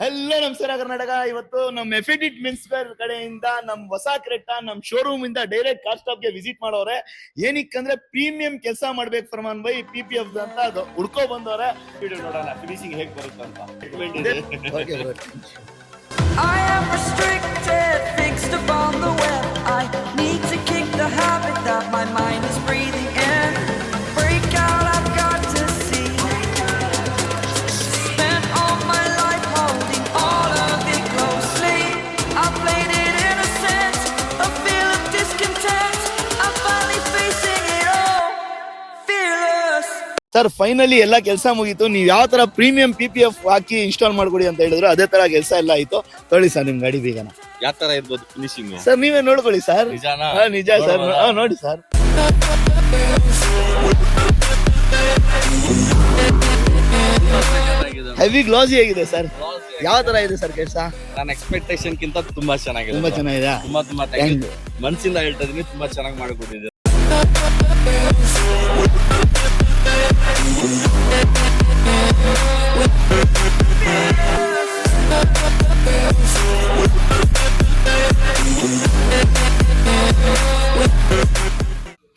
Hello ನಮಸ್ಕಾರ ಕರ್ನಾಟಕ. ಇವತ್ತು ನಮ್ಮ ಎಫಿಡಿಟ್ ಮಿನ್ಸ್ವೇರ್ ಕಡೆಯಿಂದ ನಮ್ ಹೊಸ ಕ್ರೆಟ್ಟಾ ನಮ್ ಶೋರೂಮ್ ಇಂದ ಡೈರೆಕ್ಟ್ ಕಾರ್ ಸ್ಟಾಪ್ ಗೆ ವಿಸಿಟ್ ಮಾಡೋರೆ. ಏನಕ್ಕಂದ್ರೆ ಪ್ರೀಮಿಯಂ ಕೆಲಸ ಮಾಡ್ಬೇಕು ಫರ್ಮಾನ್ ಬೈ PPF ಅಂತ ಅದು ಹುಡ್ಕೋ ಬಂದವ್ರೆ. ವಿಡಿಯೋ ನೋಡೋಣ ಫಿನಿಶಿಂಗ್ ಹೇಗೆ ಬರುತ್ತೆ ಅಂತ. I am restricted, fixed upon the web. I need to kick the habit that my mind is breathing in. Break out, I've got to see. Spent all my life holding all of it closely. I played it innocent, a feel of discontent. I'm finally facing it all, fearless. Sir finally ಎಲ್ಲ ಕೆಲಸ ಮುಗೀತು. ನೀವು ಯಾವ ತರ premium PPF ಹಾಕಿ install ಮಾಡ್ಕೊಡಿ ಅಂತ ಹೇಳಿದ್ರು ಅದೇ ತರ ಕೆಲಸ ಎಲ್ಲ ಆಯ್ತು. ತೊಳಿ ಸರ್ ನಿಮ್ ಗಾಡಿ ಬೀಗನ ಯಾವ ತರ ಇರ್ಬೋದು ಫಿನಿಶಿಂಗ್ ಸರ್, ನೀವೇ ನೋಡ್ಕೊಳ್ಳಿ ಸರ್. ನಿಜಾನಾ? ನಿಜ ಸರ್, ನೋಡಿ ಸರ್. ಹೆವಿ ಗ್ಲಾಸಿ ಆಗಿದೆ ಸರ್. ಯಾವ ತರ ಇದೆ ಸರ್ ಕೆಲಸ? ನನ್ನ ಎಕ್ಸ್ಪೆಕ್ಟೇಷನ್ ಗಿಂತ ತುಂಬಾ ಚೆನ್ನಾಗಿದೆ. ತುಂಬಾ ಚೆನ್ನಾಗಿದೆ. ತುಂಬಾ ಮನ್ಸಿಂದ ಹೇಳ್ತಾ ಇದೀನಿ, ತುಂಬಾ ಚೆನ್ನಾಗಿ ಮಾಡಿಕೊಟ್ಟಿದೆ.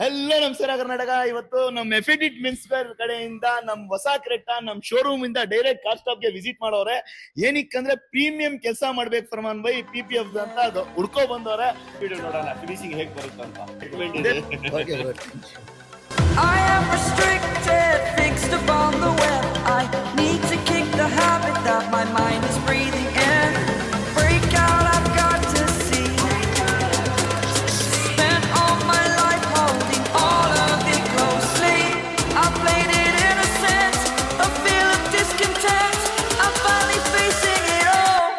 ಹಲೋ ನಮಸ್ಕಾರ ಕರ್ನಾಟಕ. ಇವತ್ತು ನಮ್ಮ ಎಫಿಡಿಟ್ ಮಿನ್ಸ್ವೇರ್ ಕಡೆಯಿಂದ ನಮ್ ಹೊಸ ಕ್ರೆಟ್ಟಾ ನಮ್ ಶೋರೂಮ್ ಇಂದ ಡೈರೆಕ್ಟ್ ಕಾರ್ ಸ್ಟಾಪ್ ಗೆ ವಿಸಿಟ್ ಮಾಡೋರೆ. ಏನಕ್ಕಂದ್ರೆ ಪ್ರೀಮಿಯಂ ಕೆಲಸ ಮಾಡ್ಬೇಕು ಫರ್ಮಾನ್ ಬೈ PPF ಅಂತ ಅದು ಹುಡ್ಕೋ ಬಂದವ್ರೆ. ವಿಡಿಯೋ ನೋಡೋಣ ಫಿನಿಶಿಂಗ್ ಹೇಗೆ ಬರುತ್ತೆ ಅಂತ. I am restricted, fixed upon the web. I need to kick the habit that my mind is breathing in. Break out, I've got to see. Spent all my life holding all of it closely. I played it innocent, a feel of discontent. I'm finally facing it all,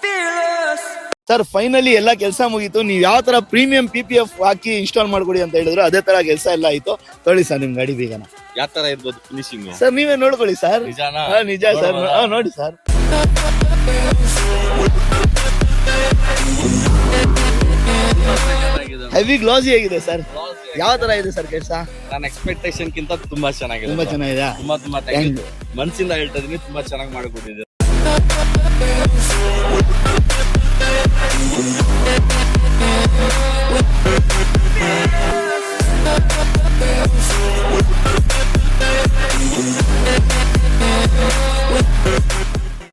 fearless. Sir finally ಎಲ್ಲ ಕೆಲಸ ಮುಗೀತು. ನೀವು ಯಾವ ತರ premium PPF ಹಾಕಿ install ಮಾಡ್ಕೊಡಿ ಅಂತ ಹೇಳಿದ್ರು ಅದೇ ತರ ಕೆಲಸ ಎಲ್ಲ ಆಯ್ತು. ತೊಳಿ ಸರ್ ನಿಮ್ ಗಾಡಿ ಬೀಗನ ಯಾವ ತರ ಇರ್ಬೋದು ಫಿನಿಶಿಂಗ್ ಸರ್, ನೀವೇ ನೋಡ್ಕೊಳ್ಳಿ ಸರ್. ನಿಜಾನಾ? ನಿಜ ಸರ್, ನೋಡಿ ಸರ್. ಹೆವಿ ಗ್ಲಾಸಿ ಆಗಿದೆ ಸರ್. ಯಾವ ತರ ಇದೆ ಸರ್ ಕೆಲಸ? ನನ್ನ ಎಕ್ಸ್ಪೆಕ್ಟೇಷನ್ ಗಿಂತ ತುಂಬಾ ಚೆನ್ನಾಗಿದೆ. ತುಂಬಾ ಚೆನ್ನಾಗಿದೆ. ತುಂಬಾ ಮನ್ಸಿಂದ ಹೇಳ್ತಾ ಇದೀನಿ, ತುಂಬಾ ಚೆನ್ನಾಗಿ ಮಾಡಿಕೊಟ್ಟಿದೆ.